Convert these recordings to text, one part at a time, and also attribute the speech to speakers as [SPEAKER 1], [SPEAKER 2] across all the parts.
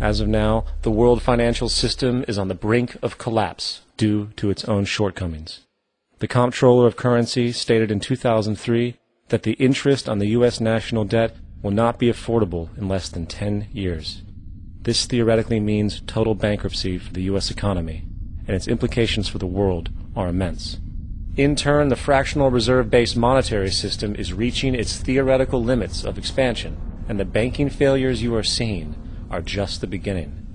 [SPEAKER 1] As of now, the world financial system is on the brink of collapse due to its own shortcomings. The Comptroller of Currency stated in 2003 that the interest on the U.S. national debt will not be affordable in less than 10 years. This theoretically means total bankruptcy for the U.S. economy, and its implications for the world are immense. In turn, the fractional reserve-based monetary system is reaching its theoretical limits of expansion, and the banking failures you are seeing are just the beginning.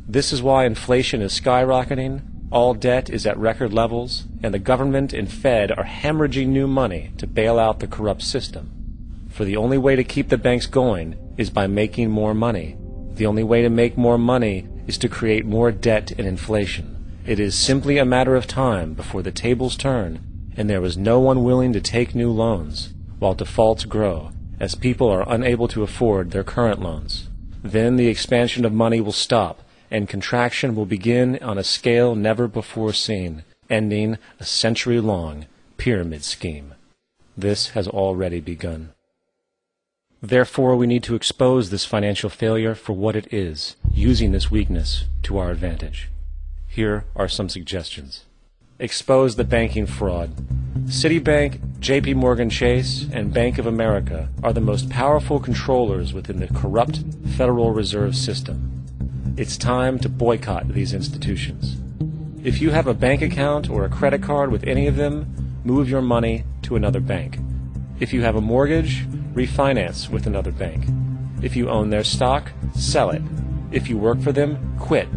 [SPEAKER 1] This is why inflation is skyrocketing, all debt is at record levels, and the government and Fed are hemorrhaging new money to bail out the corrupt system. For the only way to keep the banks going is by making more money. The only way to make more money is to create more debt and inflation. It is simply a matter of time before the tables turn, and there is no one willing to take new loans, while defaults grow, as people are unable to afford their current loans. Then the expansion of money will stop, and contraction will begin on a scale never before seen, ending a century-long pyramid scheme. This has already begun. Therefore, we need to expose this financial failure for what it is, using this weakness to our advantage. Here are some suggestions. Expose the banking fraud. Citibank, JP Morgan Chase, and Bank of America are the most powerful controllers within the corrupt Federal Reserve System. It's time to boycott these institutions. If you have a bank account or a credit card with any of them, move your money to another bank. If you have a mortgage, refinance with another bank. If you own their stock, sell it. If you work for them, quit.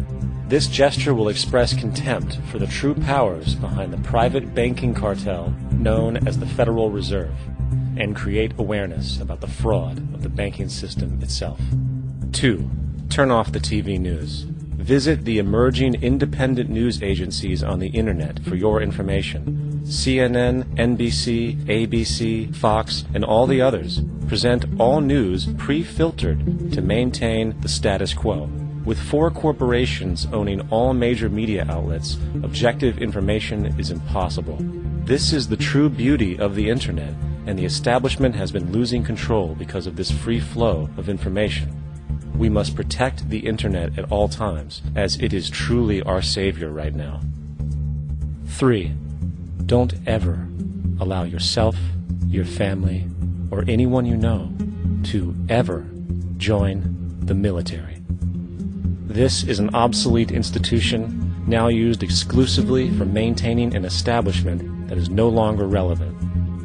[SPEAKER 1] This gesture will express contempt for the true powers behind the private banking cartel known as the Federal Reserve, and create awareness about the fraud of the banking system itself. 2. Turn off the TV news. Visit the emerging independent news agencies on the Internet for your information. CNN, NBC, ABC, Fox, and all the others present all news pre-filtered to maintain the status quo. With 4 corporations owning all major media outlets, objective information is impossible. This is the true beauty of the Internet, and the establishment has been losing control because of this free flow of information. We must protect the Internet at all times, as it is truly our savior right now. 3. Don't ever allow yourself, your family, or anyone you know to ever join the military. This is an obsolete institution now used exclusively for maintaining an establishment that is no longer relevant.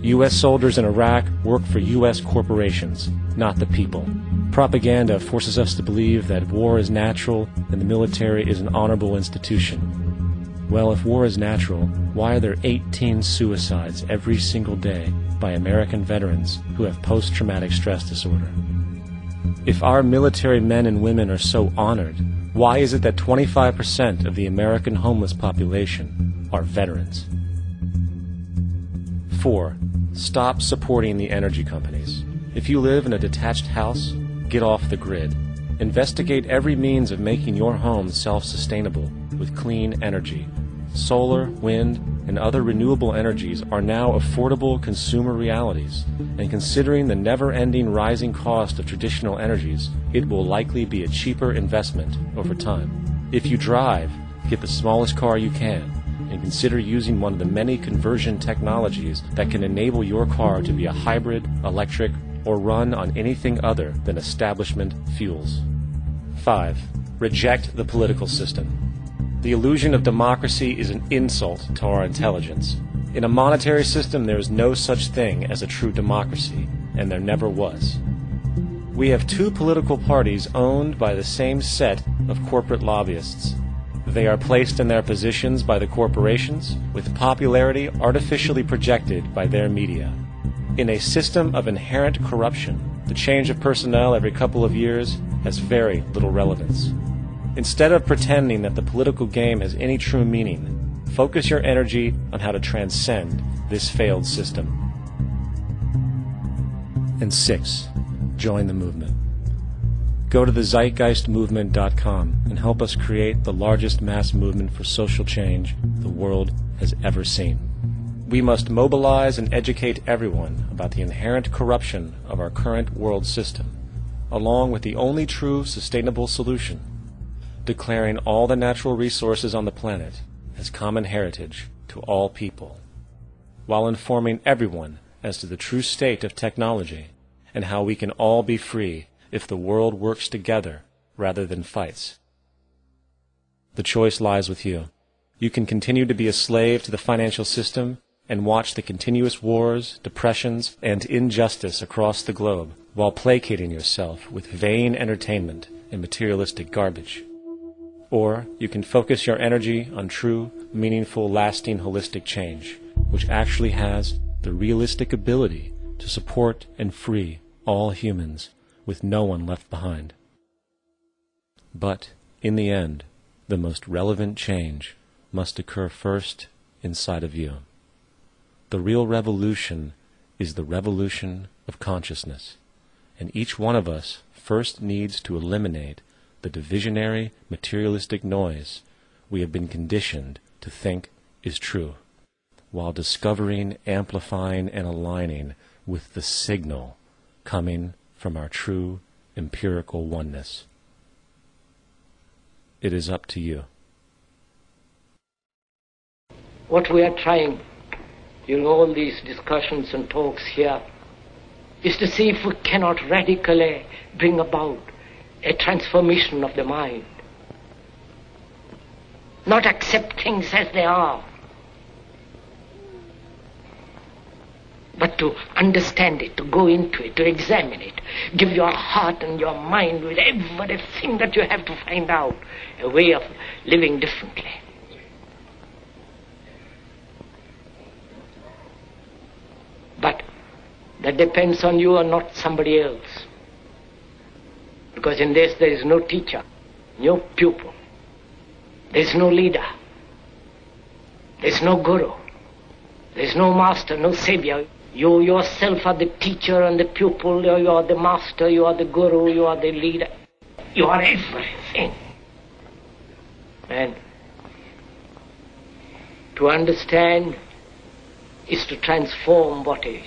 [SPEAKER 1] U.S. soldiers in Iraq work for U.S. corporations, not the people. Propaganda forces us to believe that war is natural and the military is an honorable institution. Well, if war is natural, why are there 18 suicides every single day by American veterans who have post-traumatic stress disorder? If our military men and women are so honored, why is it that 25% of the American homeless population are veterans? 4. Stop supporting the energy companies. If you live in a detached house, get off the grid. Investigate every means of making your home self-sustainable with clean energy. Solar, wind, and other renewable energies are now affordable consumer realities, and considering the never-ending rising cost of traditional energies, it will likely be a cheaper investment over time. If you drive, get the smallest car you can, and consider using one of the many conversion technologies that can enable your car to be a hybrid, electric, or run on anything other than establishment fuels. 5. Reject the political system. The illusion of democracy is an insult to our intelligence. In a monetary system, there is no such thing as a true democracy, and there never was. We have 2 political parties owned by the same set of corporate lobbyists. They are placed in their positions by the corporations, with popularity artificially projected by their media. In a system of inherent corruption, the change of personnel every couple of years has very little relevance. Instead of pretending that the political game has any true meaning, focus your energy on how to transcend this failed system. And 6. Join the movement. Go to the zeitgeistmovement.com and help us create the largest mass movement for social change the world has ever seen. We must mobilize and educate everyone about the inherent corruption of our current world system, along with the only true sustainable solution, declaring all the natural resources on the planet as common heritage to all people, while informing everyone as to the true state of technology and how we can all be free if the world works together rather than fights. The choice lies with you. You can continue to be a slave to the financial system and watch the continuous wars, depressions, and injustice across the globe while placating yourself with vain entertainment and materialistic garbage. Or you can focus your energy on true, meaningful, lasting, holistic change, which actually has the realistic ability to support and free all humans with no one left behind. But, in the end, the most relevant change must occur first inside of you. The real revolution is the revolution of consciousness, and each one of us first needs to eliminate the divisionary, materialistic noise we have been conditioned to think is true, while discovering, amplifying, and aligning with the signal coming from our true empirical oneness. It is up to you.
[SPEAKER 2] What we are trying in all these discussions and talks here is to see if we cannot radically bring about a transformation of the mind. Not accept things as they are, but to understand it, to go into it, to examine it. Give your heart and your mind with everything that you have to find out a way of living differently. But that depends on you and not somebody else. Because in this there is no teacher, no pupil, there is no leader, there is no guru, there is no master, no savior. You yourself are the teacher and the pupil, you are the master, you are the guru, you are the leader. You are everything. And to understand is to transform what is.